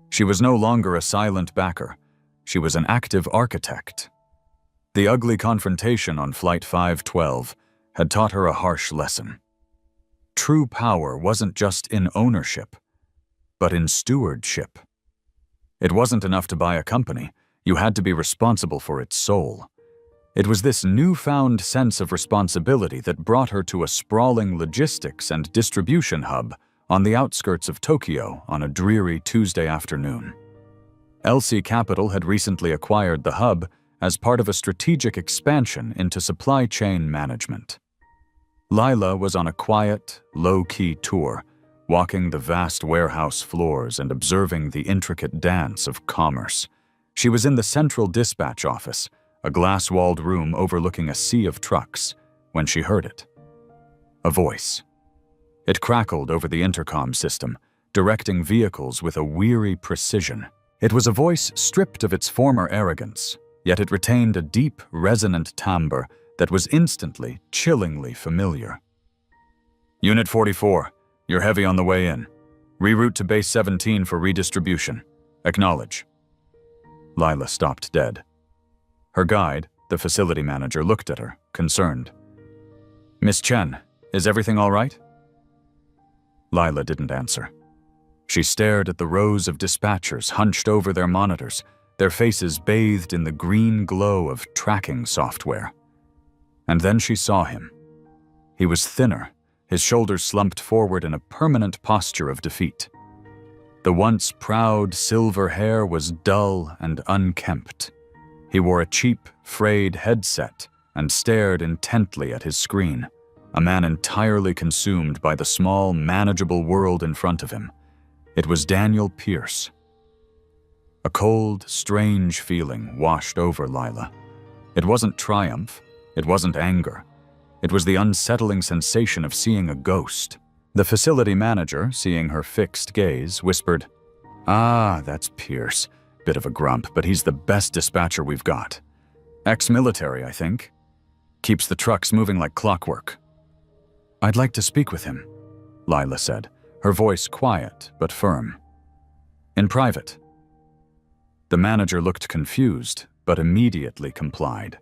She was no longer a silent backer. She was an active architect. The ugly confrontation on Flight 512 had taught her a harsh lesson. True power wasn't just in ownership, but in stewardship. It wasn't enough to buy a company. You had to be responsible for its soul. It was this newfound sense of responsibility that brought her to a sprawling logistics and distribution hub on the outskirts of Tokyo on a dreary Tuesday afternoon. LC Capital had recently acquired the hub as part of a strategic expansion into supply chain management. Lila was on a quiet, low-key tour, walking the vast warehouse floors and observing the intricate dance of commerce. She was in the central dispatch office, a glass-walled room overlooking a sea of trucks, when she heard it. A voice. It crackled over the intercom system, directing vehicles with a weary precision. It was a voice stripped of its former arrogance, yet it retained a deep, resonant timbre that was instantly, chillingly familiar. Unit 44, you're heavy on the way in. Reroute to Base 17 for redistribution. Acknowledge. Lila stopped dead. Her guide, the facility manager, looked at her, concerned. Miss Chen, is everything all right? Lila didn't answer. She stared at the rows of dispatchers hunched over their monitors, their faces bathed in the green glow of tracking software. And then she saw him. He was thinner, his shoulders slumped forward in a permanent posture of defeat. The once proud silver hair was dull and unkempt. He wore a cheap, frayed headset and stared intently at his screen, a man entirely consumed by the small, manageable world in front of him. It was Daniel Pierce. A cold, strange feeling washed over Lila. It wasn't triumph. It wasn't anger. It was the unsettling sensation of seeing a ghost. The facility manager, seeing her fixed gaze, whispered, "Ah, that's Pierce. Bit of a grump, but he's the best dispatcher we've got. Ex-military, I think. Keeps the trucks moving like clockwork." "I'd like to speak with him," Lila said, her voice quiet but firm. "In private." The manager looked confused, but immediately complied.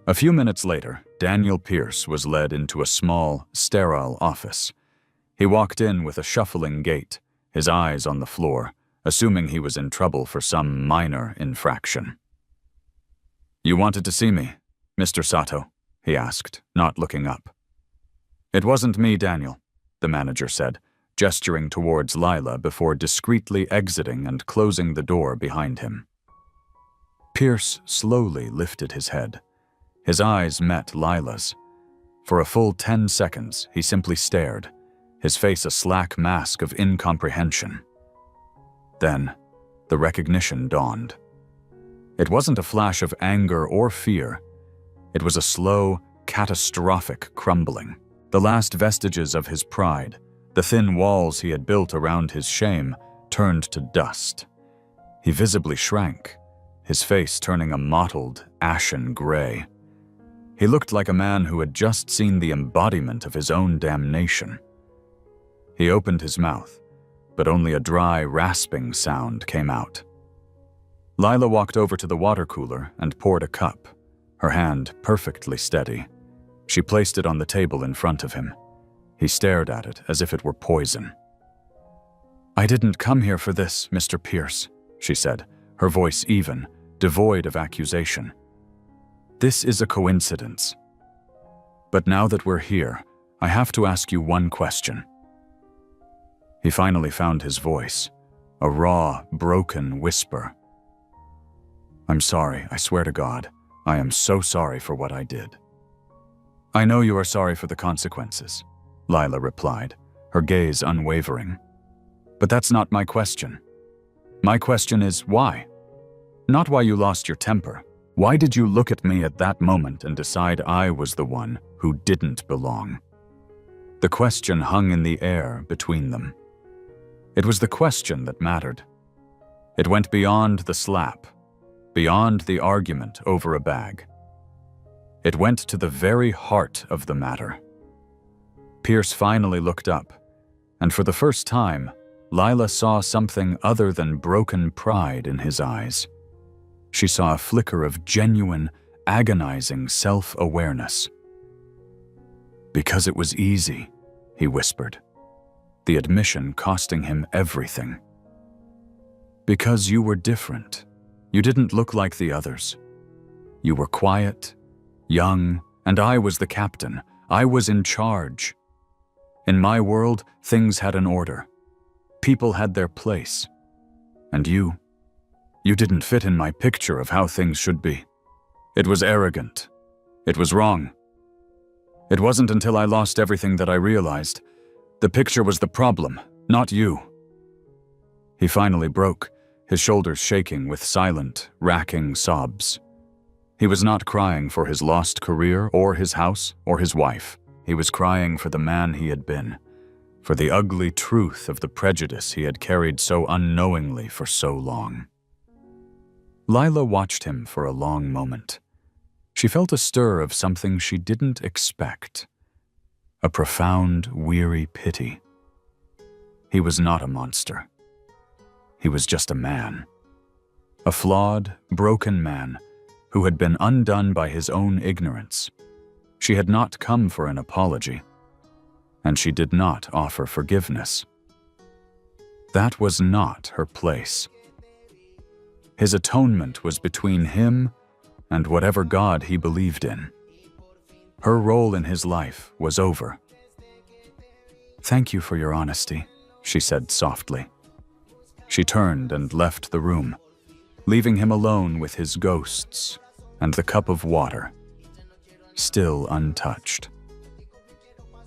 A few minutes later, Daniel Pierce was led into a small, sterile office. He walked in with a shuffling gait, his eyes on the floor, assuming he was in trouble for some minor infraction. "You wanted to see me, Mr. Sato?" he asked, not looking up. "It wasn't me, Daniel," the manager said, gesturing towards Lila before discreetly exiting and closing the door behind him. Pierce slowly lifted his head. His eyes met Lila's. For a full 10 seconds, he simply stared, his face a slack mask of incomprehension. Then, the recognition dawned. It wasn't a flash of anger or fear. It was a slow, catastrophic crumbling. The last vestiges of his pride, the thin walls he had built around his shame, turned to dust. He visibly shrank, his face turning a mottled, ashen gray. He looked like a man who had just seen the embodiment of his own damnation. He opened his mouth, but only a dry, rasping sound came out. Lila walked over to the water cooler and poured a cup, her hand perfectly steady. She placed it on the table in front of him. He stared at it as if it were poison. "I didn't come here for this, Mr. Pierce," she said, her voice even, devoid of accusation. "This is a coincidence. But now that we're here, I have to ask you one question." He finally found his voice, a raw, broken whisper. "I'm sorry, I swear to God. I am so sorry for what I did." "I know you are sorry for the consequences. Lila replied, her gaze unwavering. But that's not my question. My question is why? Not why you lost your temper. Why did you look at me at that moment and decide I was the one who didn't belong? The question hung in the air between them. It was the question that mattered. It went beyond the slap, beyond the argument over a bag. It went to the very heart of the matter. Pierce finally looked up, and for the first time, Lila saw something other than broken pride in his eyes. She saw a flicker of genuine, agonizing self-awareness. "Because it was easy," he whispered, the admission costing him everything. "Because you were different. You didn't look like the others. You were quiet, young, and I was the captain. I was in charge. In my world, things had an order. People had their place. And you didn't fit in my picture of how things should be. It was arrogant. It was wrong. It wasn't until I lost everything that I realized the picture was the problem, not you." He finally broke, his shoulders shaking with silent, racking sobs. He was not crying for his lost career or his house or his wife. He was crying for the man he had been, for the ugly truth of the prejudice he had carried so unknowingly for so long. Lila watched him for a long moment. She felt a stir of something she didn't expect. A profound, weary pity. He was not a monster. He was just a man. A flawed, broken man who had been undone by his own ignorance. She had not come for an apology, and she did not offer forgiveness. That was not her place. His atonement was between him and whatever God he believed in. Her role in his life was over. "Thank you for your honesty," she said softly. She turned and left the room, leaving him alone with his ghosts and the cup of water, still untouched.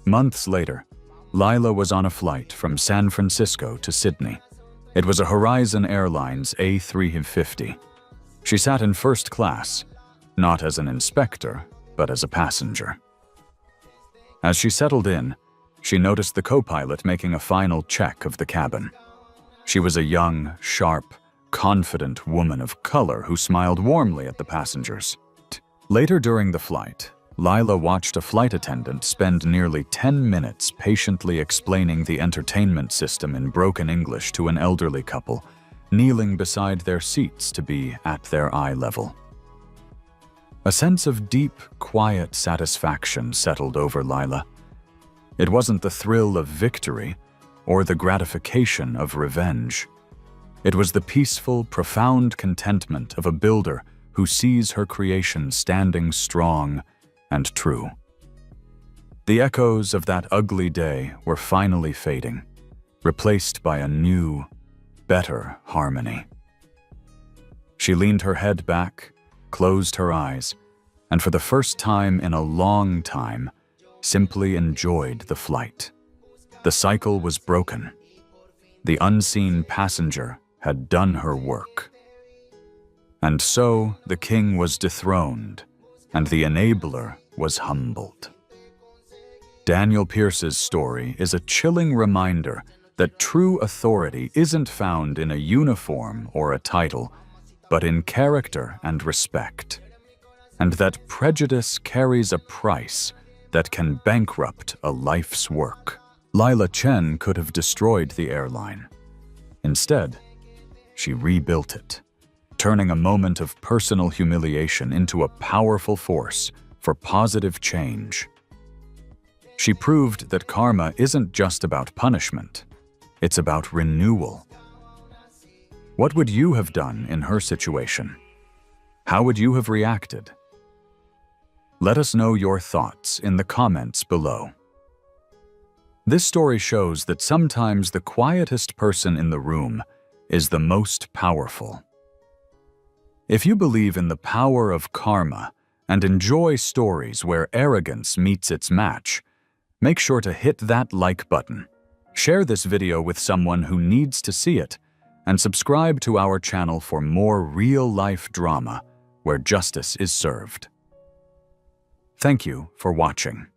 Months later, Lila was on a flight from San Francisco to Sydney. It was a Horizon Airlines A350. She sat in first class, not as an inspector, but as a passenger. As she settled in, she noticed the co-pilot making a final check of the cabin. She was a young, sharp, confident woman of color who smiled warmly at the passengers. Later during the flight, Lila watched a flight attendant spend nearly 10 minutes patiently explaining the entertainment system in broken English to an elderly couple, kneeling beside their seats to be at their eye level. A sense of deep, quiet satisfaction settled over Lila. It wasn't the thrill of victory or the gratification of revenge. It was the peaceful, profound contentment of a builder who sees her creation standing strong and true. The echoes of that ugly day were finally fading, replaced by a new, better harmony. She leaned her head back, closed her eyes, and for the first time in a long time, simply enjoyed the flight. The cycle was broken. The unseen passenger had done her work. And so the king was dethroned, and the enabler was humbled. Daniel Pierce's story is a chilling reminder that true authority isn't found in a uniform or a title, but in character and respect, and that prejudice carries a price that can bankrupt a life's work. Lila Chen could have destroyed the airline. Instead, she rebuilt it, turning a moment of personal humiliation into a powerful force for positive change. She proved that karma isn't just about punishment, it's about renewal. What would you have done in her situation? How would you have reacted? Let us know your thoughts in the comments below. This story shows that sometimes the quietest person in the room is the most powerful. If you believe in the power of karma and enjoy stories where arrogance meets its match, Make sure to hit that like button. Share this video with someone who needs to see it, and subscribe to our channel for more real-life drama where justice is served. Thank you for watching.